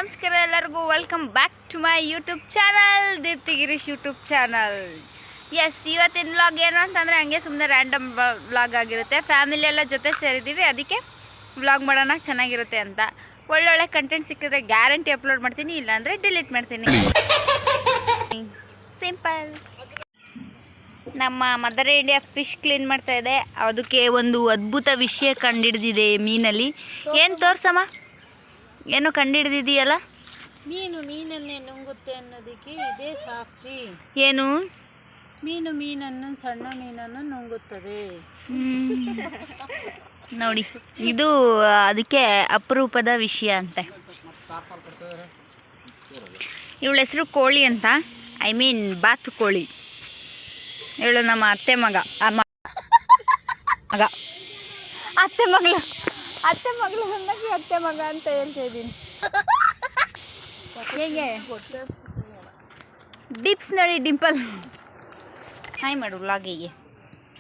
ನಮಸ್ಕಾರ ಎಲ್ಲರಿಗೂ welcome back to my YouTube channel Deepti Girish YouTube channel. Yes, ಇವತ್ತಿನ ವ್ಲಾಗ್ ಏನು ಅಂತಂದರೆ ಹಂಗೆ ಸುಮ್ಮನೆ ರ್ಯಾಂಡಮ್ ವ್ಲಾಗ್ ಆಗಿರುತ್ತೆ. ಫ್ಯಾಮಿಲಿ ಎಲ್ಲ ಜೊತೆ ಸೇರಿದ್ದೀವಿ, ಅದಕ್ಕೆ ವ್ಲಾಗ್ ಮಾಡೋಣ ಚೆನ್ನಾಗಿರುತ್ತೆ ಅಂತ. ಒಳ್ಳೊಳ್ಳೆ ಕಂಟೆಂಟ್ ಸಿಕ್ಕಿದ್ರೆ ಗ್ಯಾರಂಟಿ ಅಪ್ಲೋಡ್ ಮಾಡ್ತೀನಿ, ಇಲ್ಲಾಂದರೆ ಡಿಲೀಟ್ ಮಾಡ್ತೀನಿ. ಸಿಂಪಲ್. ನಮ್ಮ ಮದರ್ ಇಂಡಿಯಾ ಫಿಶ್ ಕ್ಲೀನ್ ಮಾಡ್ತಾ ಇದೆ. ಅದಕ್ಕೆ ಒಂದು ಅದ್ಭುತ ವಿಷಯ ಕಂಡುಹಿಡಿದಿದೆ ಮೀನಲ್ಲಿ. ಏನು ತೋರ್ಸಮ್ಮ, ಏನೋ ಕಂಡುಹಿಡಿದಿದೆಯಲ್ಲ? ಮೀನನ್ನೇ ನುಂಗುತ್ತೆ ಅನ್ನೋದಕ್ಕೆ ಇದೇ ಸಾಕ್ಷಿ. ಏನು? ಮೀನನ್ನು ಸಣ್ಣ ಮೀನನ್ನು ನುಂಗುತ್ತದೆ ನೋಡಿ, ಇದು ಅದಕ್ಕೆ ಅಪರೂಪದ ವಿಷಯ ಅಂತೆ. ಇವಳ ಹೆಸರು ಕೋಳಿ ಅಂತ, ಐ ಮೀನ್ ಬಾತುಕೋಳಿ. ಇವಳು ನಮ್ಮ ಅತ್ತೆ ಮಗ ಅತ್ತೆ ಮಗಳು ಅಂದಾಗಿ ಅತ್ತೆ ಮಗ ಅಂತ ಹೇಳ್ತಾ ಇದ್ದೀನಿ. ಹೇಗೆ ಡಿಪ್ಸ್ ನೋಡಿ, ಡಿಂಪಲ್. ಹಾಯ್ ಮಾಡು ವ್ಲಾಗಿಗೆ.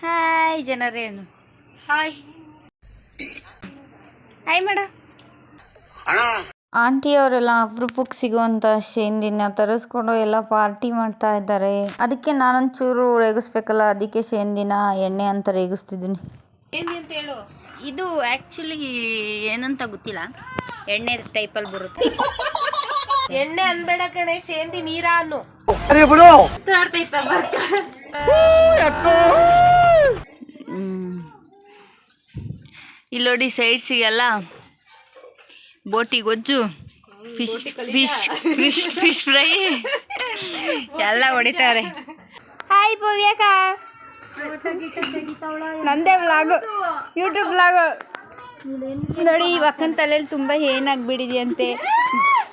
ಹಾಯ್ ಜನರೇನು, ಹಾಯ್ ಮಾಡ. ಆಂಟಿಯವರೆಲ್ಲ ಅಪರೂಪಕ್ಕೆ ಸಿಗುವಂಥ ಶೇಂದಿನ ತರಿಸ್ಕೊಂಡು ಎಲ್ಲ ಪಾರ್ಟಿ ಮಾಡ್ತಾ ಇದ್ದಾರೆ. ಅದಕ್ಕೆ ನಾನೊಂಚೂರು ರೇಗಿಸ್ಬೇಕಲ್ಲ, ಅದಕ್ಕೆ ಶೇಂದಿನ ಎಣ್ಣೆ ಅಂತ ರೇಗಿಸ್ತಿದ್ದೀನಿ. ಇದು ಆ್ಯಕ್ಚುಲಿ ಏನಂತ ಗೊತ್ತಿಲ್ಲ, ಎಣ್ಣೆ ಟೈಪಲ್ಲಿ ಬರುತ್ತೆ. ಎಣ್ಣೆ ಅನ್ಬೇಡ ಕಣೆ, ಶೇಂದಿ ನೀರ ಅನ್ನು. ಇಲ್ಲಿ ನೋಡಿ, ಸೈಡ್ಸಿಗೆಲ್ಲ ಬೋಟಿ ಗೊಜ್ಜು, ಫಿಶ್ ಫ್ರೈ ಎಲ್ಲ ಹೊಡಿತಾರೆ. ಹಾಯ್ ಭವ್ಯಕ್ಕ, ನಂದೇ ವ್ಲಾಗು, ಯೂಟ್ಯೂಬ್ ವ್ಲಾಗು ನೋಡಿ. ಈ ಅಕ್ಕನ ತಲೆಯಲ್ಲಿ ತುಂಬ ಏನಾಗ್ಬಿಡಿದೆಯಂತೆ,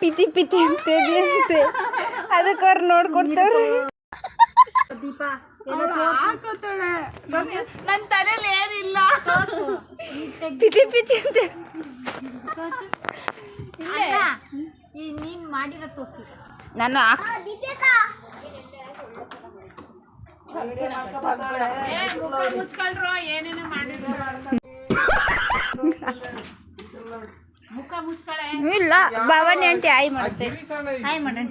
ಪಿತಿ ಅಂತೆ, ಅದಕ್ಕೆ ಅವ್ರು ನೋಡ್ಕೊಡ್ತಾರೆ. ನನ್ನ ತಲೆಯಲ್ಲಿ ಏನಿಲ್ಲ, ಪಿತಿ ಅಂತೆ. ನೀನ್ ಮಾಡಿರೋ ತೋರಿಸಿ. ನಾನು ಮುಚ್ಕೊಳ್ರು, ಏನೇನೋ ಮಾಡಿದ್ರು. ಮುಖ ಮುಚ್ಕೊಳ್ಳೆ. ಇಲ್ಲ, ಭವಾನಿ ಆಂಟಿ ಹಾಯ್ ಮಾಡುತ್ತೆ. ಹಾಯ್ ಮಾಡೋಣ.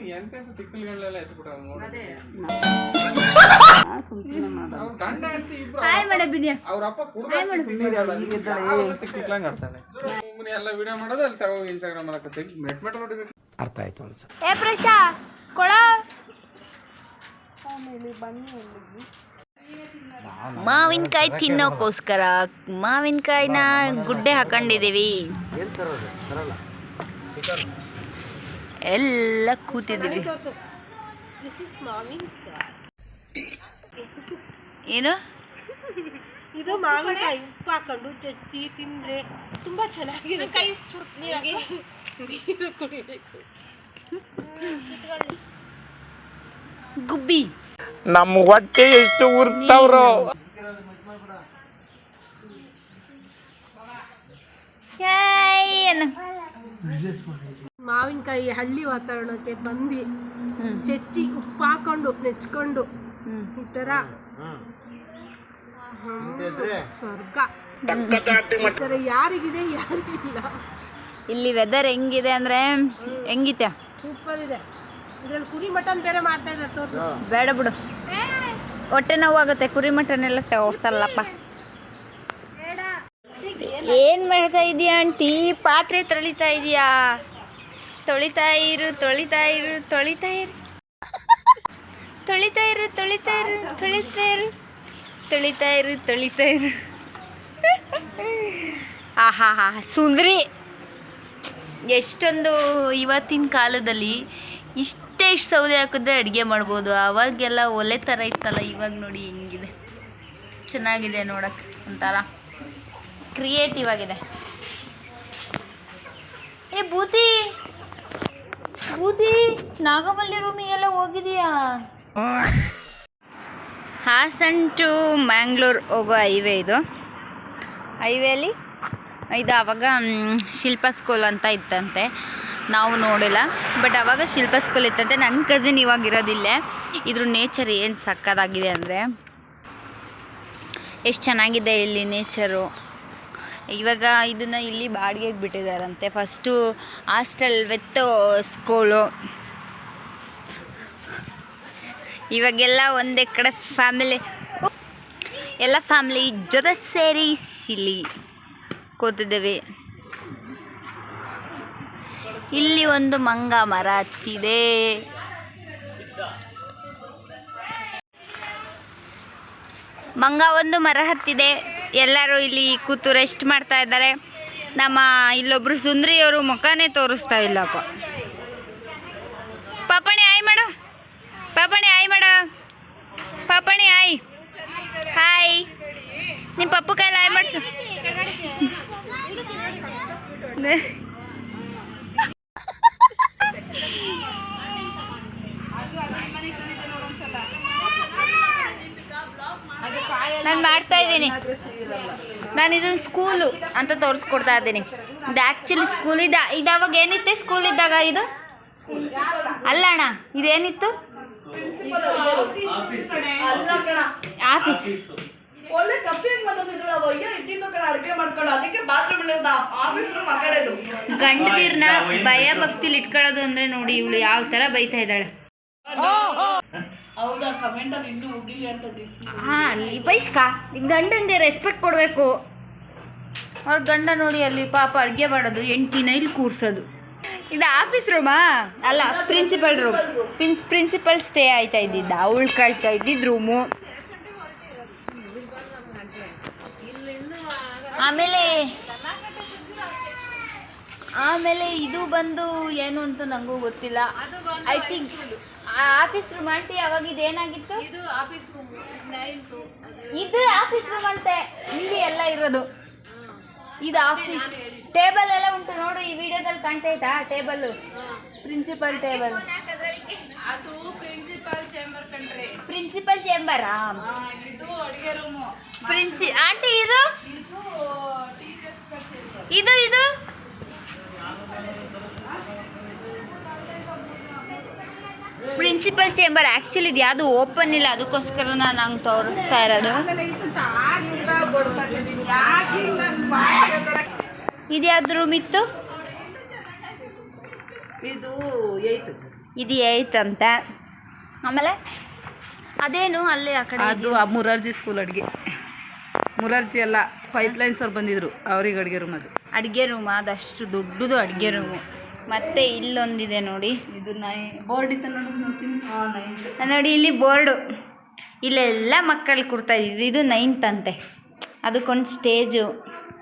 ಹಾಯ್ ಮಾಡ ಬಿದ್ಯಾ. ಅರ್ಥ ಆಯ್ತು ಅನ್ಸುತ್ತೆ. ಏ ಪ್ರಶಾ ಕೊಳ. ಮಾವಿನಕಾಯಿ ತಿನ್ನೋಕ್ಕೋಸ್ಕರ ಮಾವಿನಕಾಯಿನ ಗುಡ್ಡೆ ಹಾಕೊಂಡಿದ್ದೀವಿ. ಎಲ್ಲ ಕೂತಿದ್ದೀವಿ. ಏನು ಇದು ಮಾವಿನಕಾಯಿ ಉಪ್ಪು ಹಾಕೊಂಡು ಚಚ್ಚಿ ತಿಂದ್ರೆ ತುಂಬಾ ಚೆನ್ನಾಗಿರುತ್ತೆ. ನೀರು ಕುಡಿಬೇಕು. ಗುಬ್ಬಿ ನಮ್ಮ ಹೊಟ್ಟೆ ಎಷ್ಟು ಉರ್ಸ್ತಾವ್ರು. ಮಾವಿನಕಾಯಿ ಹಳ್ಳಿ ವಾತಾವರಣಕ್ಕೆ ಬಂದು ಚೆಚ್ಚಿ ಉಪ್ಪು ಹಾಕೊಂಡು ನೆಚ್ಕೊಂಡು ಈ ತರ ಸ್ವರ್ಗ. ಯಾರಿಗಿದೆ ಯಾರಿಗಿಲ್ಲ. ಇಲ್ಲಿ ವೆದರ್ ಹೆಂಗಿದೆ ಅಂದ್ರೆ ಹೆಂಗಿತ್ಯಾ, ಸೂಪರ್ ಇದೆ. ಇದ್ರಲ್ಲಿ ಕುರಿ ಮಟನ್ ಬೇರೆ ಮಾಡ್ತಾ ಇದ್ದಾರೆ, ತೋರ್ಸು. ಬೇಡ ಬಿಡು, ಹೊಟ್ಟೆ ನೋವಾಗುತ್ತೆ. ಕುರಿ ಮಟನ್ ಎಲ್ಲ ತೋರ್ಸಲ್ಲಪ್ಪ. ಏನ್ ಮಾಡ್ತಾ ಇದೀಯಾ ಆಂಟಿ? ಪಾತ್ರೆ ತೊಳಿತಾ ಇದೀಯಾ? ತೊಳಿತಾ ಇರು. ಆಹಾ ಹಾ, ಸುಂದ್ರಿ. ಎಷ್ಟೊಂದು ಇವತ್ತಿನ ಕಾಲದಲ್ಲಿ ಇಷ್ಟೇ ಸೌದೆ ಹಾಕಿದ್ರೆ ಅಡುಗೆ ಮಾಡ್ಬೋದು. ಅವಾಗೆಲ್ಲ ಒಲೆ ಥರ ಇತ್ತಲ್ಲ, ಇವಾಗ ನೋಡಿ ಹೆಂಗಿದೆ, ಚೆನ್ನಾಗಿದೆ ನೋಡಕ್ಕೆ, ಒಂಥರ ಕ್ರಿಯೇಟಿವ್ ಆಗಿದೆ. ಏ ಬೂದಿ ನಾಗಮಲ್ಲಿ ರೂಮಿಗೆಲ್ಲ ಹೋಗಿದೀಯಾ? ಹಾಸನ್ ಟು ಮ್ಯಾಂಗ್ಳೂರ್ ಹೋಗೋ ಹೈವೇ ಇದು. ಹೈವೇಲಿ ಇದು ಆವಾಗ ಶಿಲ್ಪ ಸ್ಕೂಲ್ ಅಂತ ಇತ್ತಂತೆ, ನಾವು ನೋಡಿಲ್ಲ. ಬಟ್ ಆವಾಗ ಶಿಲ್ಪ ಸ್ಕೂಲ್ ಇತ್ತಂತೆ. ನನ್ನ ಕಸಿನ್ ಇವಾಗ ಇರೋದಿಲ್ಲ. ಇದ್ರ ನೇಚರ್ ಏನು ಸಕ್ಕತ್ತಾಗಿದೆ ಅಂದರೆ, ಎಷ್ಟು ಚೆನ್ನಾಗಿದೆ ಇಲ್ಲಿ ನೇಚರು. ಇವಾಗ ಇದನ್ನು ಇಲ್ಲಿ ಬಾಡಿಗೆಗೆ ಬಿಟ್ಟಿದ್ದಾರಂತೆ. ಫಸ್ಟು ಹಾಸ್ಟೆಲ್ ವಿತ್ ಸ್ಕೂಲು, ಇವಾಗೆಲ್ಲ ಒಂದೇ ಕಡೆ ಫ್ಯಾಮಿಲಿ ಎಲ್ಲ ಫ್ಯಾಮಿಲಿ ಜೊತೆ ಸೇರಿ ಇಲ್ಲಿ ಕೂತಿದ್ದೇವೆ. ಇಲ್ಲಿ ಒಂದು ಮಂಗ ಮರ ಹತ್ತಿದೆ. ಮಂಗ ಒಂದು ಮರ ಹತ್ತಿದೆ. ಎಲ್ಲರೂ ಇಲ್ಲಿ ಕೂತು ರೆಸ್ಟ್ ಮಾಡ್ತಾ ಇದ್ದಾರೆ. ನಮ್ಮ ಇಲ್ಲೊಬ್ರು ಸುಂದ್ರಿಯವರು ಮುಖನೇ ತೋರಿಸ್ತಾ ಇಲ್ಲಪ್ಪ. ಪಾಪಣಿ ಆಯ್ ಮಾಡು, ಪಾಪಣಿ ಆಯ್ ಮಾಡು, ಪಾಪಣಿ ಆಯ್. ಹಾಯ್, ನಿಮ್ಮ ಪಪ್ಪು ಕೈಲಿ ಆಯ್ ಮಾಡಿಸು. ನಾನು ಮಾಡ್ತಾ ಇದ್ದೀನಿ. ನಾನು ಇದನ್ನು ಸ್ಕೂಲು ಅಂತ ತೋರಿಸ್ಕೊಡ್ತಾ ಇದ್ದೀನಿ. ಇದು ಆ್ಯಕ್ಚುಲಿ ಸ್ಕೂಲ್ ಇದು ಅವಾಗ ಏನಿತ್ತೆ ಸ್ಕೂಲ್ ಇದ್ದಾಗ? ಇದು ಅಲ್ಲ ಅಣ್ಣ, ಇದೇನಿತ್ತು? ಆಫೀಸ್. ಗಂಡದಿರ್ನ ಭಯ ಭಕ್ತಿಲಿ ಇಟ್ಕೊಳ್ಳೋದು ಅಂದ್ರೆ ನೋಡಿ ಇವಳು ಯಾವ ತರ ಬೈತಾ ಇದ್ದಾಳೆ. ಬೈಸ್ಕಾ, ಗಂಡಂಗೆ ರೆಸ್ಪೆಕ್ಟ್ ಕೊಡಬೇಕು. ಅವ್ರ ಗಂಡ ನೋಡಿ ಅಲ್ಲಿ ಪಾಪ ಅಡುಗೆ ಮಾಡೋದು, ಎಂಟಿನೈಲಿ ಕೂರ್ಸೋದು. ಇದು ಆಫೀಸ್ ರೂಮಾ? ಅಲ್ಲ, ಪ್ರಿನ್ಸಿಪಲ್ ರೂಮ್. ಪ್ರಿನ್ಸಿಪಲ್ ಸ್ಟೇ ಆಯ್ತಾ ಇದ್ದಿದ್ದ, ಅವಳು ಕಳ್ತಾ ಇದ್ದಿದ್ದು ರೂಮು. ಆಮೇಲೆ ಇದು ಬಂದು ಏನು ಅಂತ ನನಗೂ ಗೊತ್ತಿಲ್ಲ. I think office room. Aunty ಅವಾಗ ಇದೇನಾಗಿತ್ತು? ಇದು ಆಫೀಸ್ ರೂಮ್ ಅಂತೆ. ಇಲ್ಲಿ ಎಲ್ಲ ಇರೋದು ಇದು ಆಫೀಸ್. ಟೇಬಲ್ ಎಲ್ಲ ಉಂಟು ನೋಡು, ಈ ವಿಡಿಯೋದಲ್ಲಿ ಕಾಣ್ತೈತಾ ಟೇಬಲ್? Principal table. ಪ್ರಿನ್ಸಿಪಲ್ ಚೇಂಬರಾ? ಆಂಟಿ ಇದು ಇದು ಇದು ಪ್ರಿನ್ಸಿಪಲ್ ಚೇಂಬರ್. ಆ್ಯಕ್ಚುಲಿ ಇದು ಯಾವುದು ಓಪನ್ ಇಲ್ಲ, ಅದಕ್ಕೋಸ್ಕರ ನಾನು ಹಂಗೆ ತೋರಿಸ್ತಾ ಇರೋದು. ಇದು ಯಾವ್ದು ರೂಮ್ ಇತ್ತು? ಇದು ಏಯ್ತ್ ಅಂತ. ಆಮೇಲೆ ಅದೇನು ಅಲ್ಲಿ ಆ ಕಡೆ? ಅದು ಆ ಮುರಾರ್ಜಿ ಸ್ಕೂಲ್ ಅಡುಗೆ. ಮುರಾರ್ಜಿ ಎಲ್ಲ ಪೈಪ್ಲೈನ್ಸ್ ಅವ್ರು ಬಂದಿದ್ರು, ಅವ್ರಿಗೆ ಅಡುಗೆ ರೂಮ್. ಅದು ಅಡುಗೆ ರೂಮ್, ಅದಷ್ಟು ದೊಡ್ಡದು ಅಡುಗೆ ರೂಮು. ಮತ್ತು ಇಲ್ಲೊಂದಿದೆ ನೋಡಿ, ಇದು ಬೋರ್ಡ್ ಇತ್ತು ನೋಡಿ ಇಲ್ಲಿ ಬೋರ್ಡು. ಇಲ್ಲೆಲ್ಲ ಮಕ್ಕಳು ಕೂರ್ತಾ ಇದ್ದಿದ್ದು. ಇದು 9th ಅಂತೆ. ಅದಕ್ಕೊಂದು ಸ್ಟೇಜು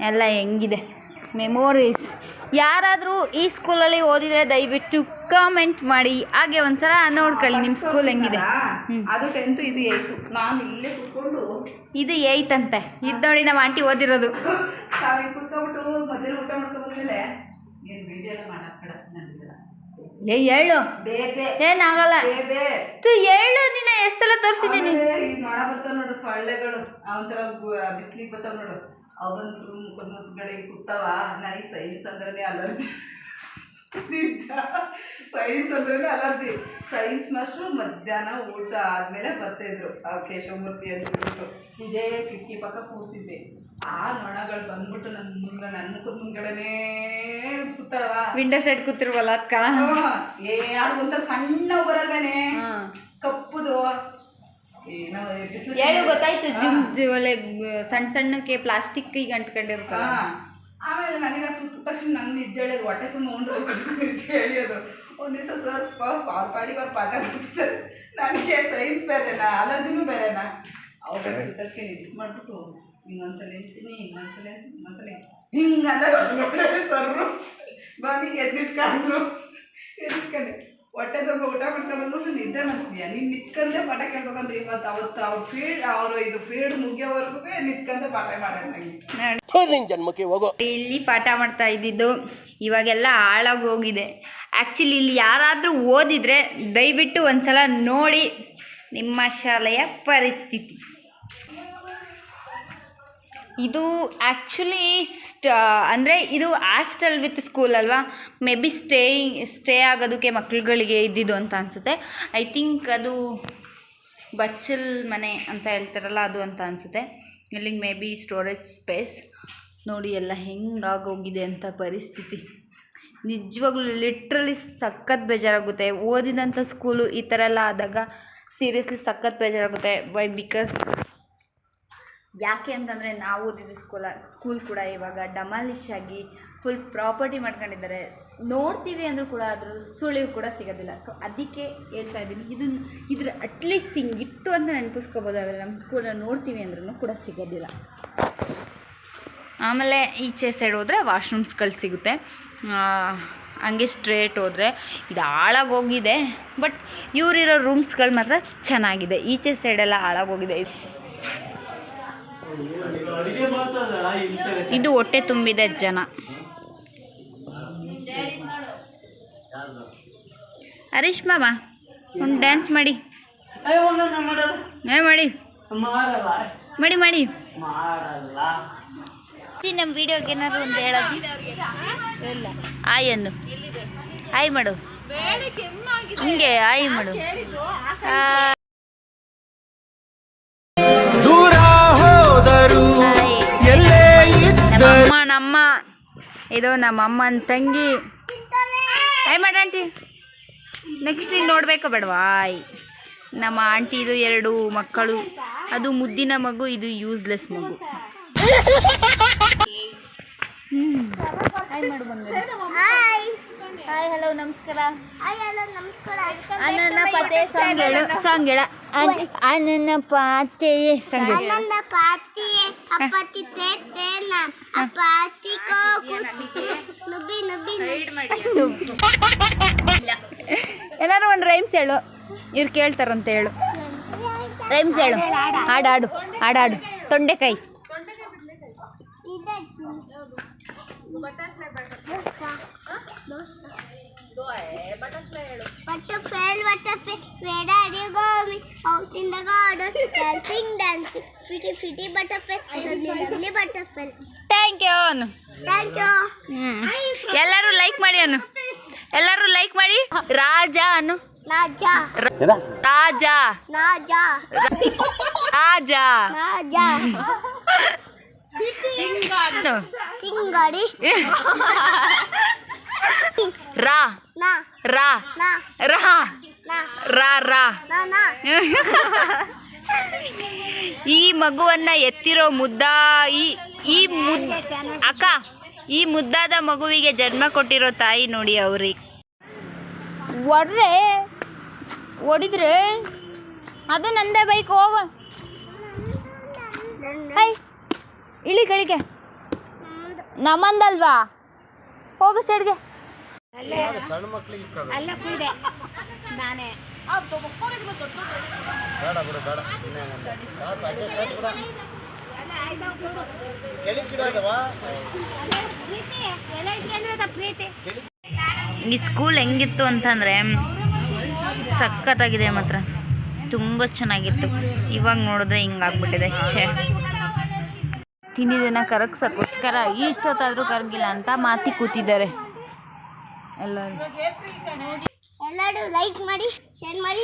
ಎಲ್ಲ ಹೆಂಗಿದೆ ಮೆಮೊರೀಸ್. ಯಾರಾದರೂ ಈ ಸ್ಕೂಲಲ್ಲಿ ಓದಿದರೆ ದಯವಿಟ್ಟು ಕಾಮೆಂಟ್ ಮಾಡಿ. ಹಾಗೆ ಒಂದ್ಸಲ ನೋಡ್ಕೊಳ್ಳಿ ನಿಮ್ಮ ಸ್ಕೂಲ್ ಹೆಂಗಿದೆ. ಅದು 10th, ಇದು 8th. ನಾನು ಇಲ್ಲೇ ಕೂತ್ಕೊಂಡು ಇದು 8th ಅಂತೆ. ಇದು ನೋಡಿ ನಮ್ಮ ಆಂಟಿ ಓದಿರೋದು. ನಾವೇ ಕೂತ್ಕೊಂಡ್ಬಿಟ್ಟು ಮಧ್ಯಾಹ್ನ ಊಟ ಮಾಡ್ಕೊಂಡ್ಮೇಲೆ ಏನು ವಿಡಿಯೋ ಎಲ್ಲ ಮಾಡಾಕಡ ನನಗೆ ಹೇಳು, ಏನಾಗಲ್ಲ ಹೇಳು. ನೀನು ಎಷ್ಟು ಸಲ ತೋರಿಸಿದ್ದೀನಿ. ಈಗ ನೋಡ ಬರ್ತಾವ ನೋಡು ಸೊಳ್ಳೆಗಳು, ಅವಂತರ ಬಿಸ್ಲಿಗೆ ಬರ್ತಾವ ನೋಡು. ಅವು ಬಂದು ಮುಖದ ಮುದ್ಗಡೆಗೆ ಸುತ್ತಾವ. ನನಗೆ ಸೈನ್ಸ್ ಅಂದ್ರೆ ಅಲರ್ಜಿ. ನಿಜ, ಸೈನ್ಸ್ ಅಂದ್ರೆ ಅಲರ್ಜಿ. ಸೈನ್ಸ್ ಮಾಸ್ಟ್ರು ಮಧ್ಯಾಹ್ನ ಊಟ ಆದಮೇಲೆ ಬರ್ತಾಯಿದ್ರು. ಕೇಶವಮೂರ್ತಿ ಅಂತ ಹೇಳ್ಬಿಟ್ಟು ಇದೇ ಕಿಟಕಿ ಪಕ್ಕ ಕೂರ್ತಿದ್ದೆ. ಆ ನೊಣಗಳು ಬಂದ್ಬಿಟ್ಟು ನನ್ನ ಮುಖದ ಮುಂದ್ಗಡೆನೇ ಸುತ್ತಾಳವ. ವಿಂಡೋ ಸೈಡ್ ಕೂತಿರ್ವಲ್ಲ ಅಕ್ಕ. ಯಾರು ಒಂಥರ ಸಣ್ಣ ಬರಲ್ವೇನೆ, ಕಪ್ಪುದು. ಹೇಳು, ಗೊತ್ತಾಯ್ತು. ಒಳ್ಳೆ ಸಣ್ಣ ಸಣ್ಣಕ್ಕೆ ಪ್ಲಾಸ್ಟಿಕ್ ಈಗ ಅಂಟ್ಕೊಂಡಿರ್ತಾವ. ಆಮೇಲೆ ನನಗೆ ಅದು ಸುತ್ತ ತಕ್ಷಣ ನನ್ನ ನಿದ್ದೆ ಹೇಳೋದು, ಹೊಟ್ಟೆ ತುಂಬ ಅಂತ ಹೇಳಿ ಅದು ಒಂದು ದಿವಸ ಸರ್ ಅವ್ರ ಪಾಡಿಗೆ ಅವ್ರು ಪಾಠ ಮಾಡ್ತಿದ್ದಾರೆ. ನನಗೆ ಸೈನ್ಸ್ ಬೇರೆನಾ ಅಲರ್ಜಿನೂ ಬೇರೆನಾ. ಅವ್ರ ಸುತ್ತಕ್ಕೆ ನಿದ್ದೆ ಮಾಡಿಬಿಟ್ಟು ಹಿಂಗೊಂದ್ಸಲ ಅಂತೀನಿ, ಇನ್ನೊಂದ್ಸಲ ಇನ್ನೊಂದ್ಸಲ ಹಿಂಗಂದ್ರೆ ಸರ್ರು ಬನ್ನಿ ಎದ್ನಿಟ್ಕೊಂಡ್ರು. ಎದ್ಕೊಂಡೆ ಹೊಟ್ಟೆ ತುಂಬ ಊಟ ಮಾಡ್ಕೊಂಡ್ಬಂದ್ಬಿಟ್ಟು ನಿದ್ದೆ ಮಾಡ್ತಿದ್ಯಾ ನೀನು ನಿತ್ಕಂದೇ ಪಾಠ ಕೇಳ್ಬೇಕಂದ್ರೆ ಇವತ್ತು ಅವತ್ತು ಅವ್ರ ಅವರು ಇದು ಪೀರಿಯಡ್ ಮುಗಿಯೋವರೆಗೂ ನಿತ್ಕಂದೇ ಪಾಠ ಮಾಡೋಣ ನಂಗೆ ಜನ್ಮಕ್ಕೆ ಹೋಗೋ. ಇಲ್ಲಿ ಪಾಠ ಮಾಡ್ತಾ ಇದ್ದಿದ್ದು ಇವಾಗೆಲ್ಲ ಹಾಳಾಗಿ ಹೋಗಿದೆ. ಆ್ಯಕ್ಚುಲಿ ಇಲ್ಲಿ ಯಾರಾದರೂ ಓದಿದರೆ ದಯವಿಟ್ಟು ಒಂದ್ಸಲ ನೋಡಿ ನಿಮ್ಮ ಶಾಲೆಯ ಪರಿಸ್ಥಿತಿ. ಇದು ಆ್ಯಕ್ಚುಲಿ ಅಂದರೆ ಇದು ಹಾಸ್ಟೆಲ್ ವಿತ್ ಸ್ಕೂಲ್ ಅಲ್ವಾ. ಮೇ ಬಿ ಸ್ಟೇ ಆಗೋದಕ್ಕೆ ಮಕ್ಳುಗಳಿಗೆ ಇದ್ದಿದ್ದು ಅಂತ ಅನಿಸುತ್ತೆ. ಐ ಥಿಂಕ್ ಅದು ಬಚ್ಚಲ್ ಮನೆ ಅಂತ ಹೇಳ್ತಾರಲ್ಲ ಅದು ಅಂತ ಅನಿಸುತ್ತೆ. ಇಲ್ಲಿಗೆ ಮೇ ಬಿ ಸ್ಟೋರೇಜ್ ಸ್ಪೇಸ್. ನೋಡಿ ಎಲ್ಲ ಹೆಂಗಾಗೋಗಿದೆ ಅಂತ ಪರಿಸ್ಥಿತಿ. ನಿಜವಾಗ್ಲೂ ಲಿಟ್ರಲಿ ಸಖತ್ ಬೇಜಾರಾಗುತ್ತೆ. ಓದಿದಂಥ ಸ್ಕೂಲು ಈ ಥರ ಎಲ್ಲ ಆದಾಗ ಸೀರಿಯಸ್ಲಿ ಸಖತ್ ಬೇಜಾರಾಗುತ್ತೆ. ಬಿಕಾಸ್ ಯಾಕೆ ಅಂತಂದರೆ ನಾವು ಓದಿದ ಸ್ಕೂಲ್ ಕೂಡ ಇವಾಗ ಡಮಾಲಿಶ್ ಆಗಿ ಫುಲ್ ಪ್ರಾಪರ್ಟಿ ಮಾಡ್ಕೊಂಡಿದ್ದಾರೆ. ನೋಡ್ತೀವಿ ಅಂದರೂ ಕೂಡ ಅದ್ರ ಸುಳಿವು ಕೂಡ ಸಿಗೋದಿಲ್ಲ. ಸೊ ಅದಕ್ಕೆ ಹೇಳ್ತಾ ಇದ್ದೀನಿ, ಇದ್ರ ಅಟ್ಲೀಸ್ಟ್ ಹಿಂಗಿತ್ತು ಅಂತ ನೆನಪಿಸ್ಕೋಬೋದಾದರೆ ನಮ್ಮ ಸ್ಕೂಲನ್ನ ನೋಡ್ತೀವಿ ಅಂದ್ರೂ ಕೂಡ ಸಿಗೋದಿಲ್ಲ. ಆಮೇಲೆ ಈಚೆ ಸೈಡ್ ಹೋದರೆ ವಾಶ್ರೂಮ್ಸ್ಗಳು ಸಿಗುತ್ತೆ. ಹಂಗೆ ಸ್ಟ್ರೇಟ್ ಹೋದರೆ ಇದು ಹಾಳಾಗೋಗಿದೆ. ಬಟ್ ಇವರಿರೋ ರೂಮ್ಸ್ಗಳು ಮಾತ್ರ ಚೆನ್ನಾಗಿದೆ. ಈಚೆ ಸೈಡೆಲ್ಲ ಹಾಳಾಗೋಗಿದೆ. ಇದು ಹೊಟ್ಟೆ ತುಂಬಿದೆ ಜನ. ಹರೀಶ್ ಮಾಮ ಒಂದು ಡ್ಯಾನ್ಸ್ ಮಾಡಿ ಮಾಡಿ ಮಾಡಿ ಮಾಡಿ ನಮ್ಮ ವಿಡಿಯೋಗೆ ಏನಾದ್ರು ಒಂದು ಹೇಳೋದು ಇಲ್ಲ. ಆಯ್ ಅನ್ನು ಆಯ್ ಮಾಡು, ಹಿಂಗೆ ಆಯ್ ಮಾಡು. ನಮ್ಮ ಇದು ನಮ್ಮ ಅಮ್ಮನ ತಂಗಿ. ಆಯ್ ಮಾಡ ಆಂಟಿ. ನೆಕ್ಸ್ಟ್ ನೀನು ನೋಡಬೇಕು ಬೇಡವಾ? ಆಯ್. ನಮ್ಮ ಆಂಟಿ ಇದು 2 ಮಕ್ಕಳು. ಅದು ಮುದ್ದಿನ ಮಗು, ಇದು ಯೂಸ್ಲೆಸ್ ಮಗು. ಹಾಯ್ ಮಾಡು ಬಂದು. ಹಾಯ್ ಹಲೋ ನಮಸ್ಕಾರ. ಅನನ್ನ ಪಾತೆ ಸಾಂಗ್ ಹೇಳು. ಸಾಂಗ್ ಹೇಳ. ಅನನ್ನ ಪಾತೆ ಸಾಂಗ್ ಹೇಳು. ಏನಾದ್ರು ಒಂದು ರೈಮ್ಸ್ ಹೇಳು, ಇವ್ರು ಕೇಳ್ತಾರಂತ ಹೇಳು. ರೈಮ್ಸ್ ಹೇಳು. ಹಾಡಾಡು ಹಾಡಾಡು. ತೊಂಡೆಕಾಯಿ. Butterfly, where are you going? Out in the garden, dancing, pretty, pretty butterfly, lovely butterfly. Thank you. Thank you. ಎಲ್ಲರೂ ಲೈಕ್ ಮಾಡಿ ಅನ್ನು. ಎಲ್ಲರೂ ಲೈಕ್ ಮಾಡಿ. ರಾಜ ಅನ್ನು. ರಾಜ ರಾಜ ರಾಜ ರಾಜ ರಾಜ ಸಿಂಗಾಡಿ ರಾ ರಾ ರಾ ರಾ ರಾ. ಈ ಮಗುವನ್ನ ಎತ್ತಿರೋ ಅಕ್ಕ, ಈ ಮುದ್ದಾದ ಮಗುವಿಗೆ ಜನ್ಮ ಕೊಟ್ಟಿರೋ ತಾಯಿ ನೋಡಿ ಅವ್ರಿಗೆ. ಹೊಡಿದ್ರೆ ಅದು ನಂದೇ ಬೈಕ್. ಹೋಗು ಇಳಿ ಕೆಳಿಗೆ. ನಮ್ಮಂದಲ್ವಾ? ಹೋಗು ಸೈಡ್ಗೆ. ಅಲ್ಲ ಕೂದೆ ನಾನೇ. ಈ ಸ್ಕೂಲ್ ಹೆಂಗಿತ್ತು ಅಂತಂದರೆ ಸಖತ್ತಾಗಿದೆ ಮಾತ್ರ. ತುಂಬ ಚೆನ್ನಾಗಿತ್ತು. ಇವಾಗ ನೋಡಿದ್ರೆ ಹಿಂಗಾಗ್ಬಿಟ್ಟಿದೆ. ತಿಂದಿದ್ದನ್ನು ಕರಗ್ಸೋಕ್ಕೋಸ್ಕರ ಇಷ್ಟೊತ್ತಾದರೂ ಕರಗಿಲ್ಲ ಅಂತ ಮಾತಿ ಕೂತಿದ್ದಾರೆ ಎಲ್ಲರೂ. ಲೈಕ್ ಮಾಡಿ, ಶೇರ್ ಮಾಡಿ.